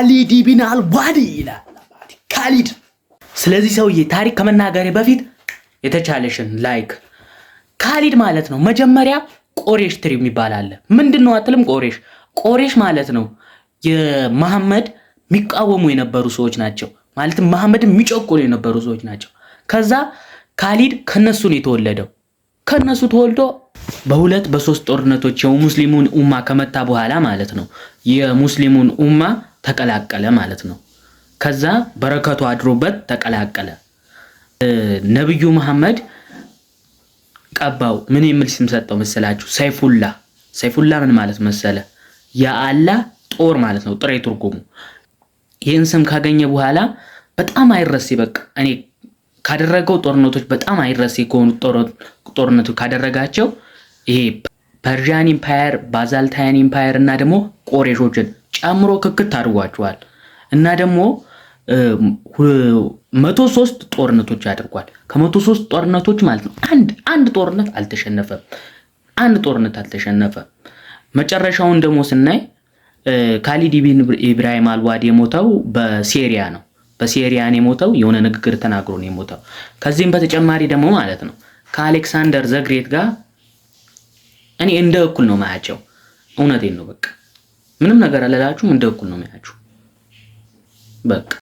ካሊድ ኢብን አልዋዲ ይላል ካሊድ። ስለዚህ ሰውዬ ታሪክ ከመናገሬ በፊት የተቻለሽን ላይክ ካሊድ ማለት ነው መጀመሪያ ቆሬሽ ትሪ የሚባል አለ። ምንድነው አትልም? ቆሬሽ ማለት ነው የመሐመድ የሚቃወሙ የነበሩ ሰዎች ናቸው። ማለትም መሐመድን የሚጨቁኑ የነበሩ ሰዎች ናቸው። ከዛ ካሊድ ከነሱ ነው የተወለደው። ከነሱ ተወልዶ በሁለት በሶስት ጦርነቶች የሙስሊሙን ኡማ ከመታ በኋላ ማለት ነው የሙስሊሙን ኡማ ተቀላቀለ ማለት ነው። ከዛ በረከቱ አድሮበት ተቀላቀለ። ነብዩ መሐመድ ቀባው ምን የሚል ስም ሰጠው መሰላችሁ? ሰይፉላ ምን ማለት መሰለ? የአላህ ጦር ማለት ነው ጥሬ ትርጉሙ። ይህን ስም ካገኘ በኋላ በጣም አይረሴ በቃ እኔ ካደረገው ጦርነቶች በጣም አይረሴ ከሆኑ ጦርነቶች ካደረጋቸው ይሄ ፐርሺያን ኢምፓየር፣ ባዛልታይን ኢምፓየር እና ደግሞ ቆሬሾችን ጨምሮ ክክት አድርጓቸዋል። እና ደግሞ 103 ጦርነቶች አድርጓል። ከ103 ጦርነቶች ማለት ነው አንድ ጦርነት አልተሸነፈም። መጨረሻውን ደግሞ ስናይ ካሊድ ኢብን ኢብራሂም አልዋዲ የሞተው በሲሪያ ነው። በሲሪያን የሞተው የሆነ ንግግር ተናግሮ ነው የሞተው። ከዚህም በተጨማሪ ደግሞ ማለት ነው ከአሌክሳንደር ዘግሬት ጋር እኔ እንደ እኩል ነው ማያቸው። እውነቴን ነው በቃ ምንም ነገር አላላችሁም፣ እንደ እኩል ነው ማያችሁ በቃ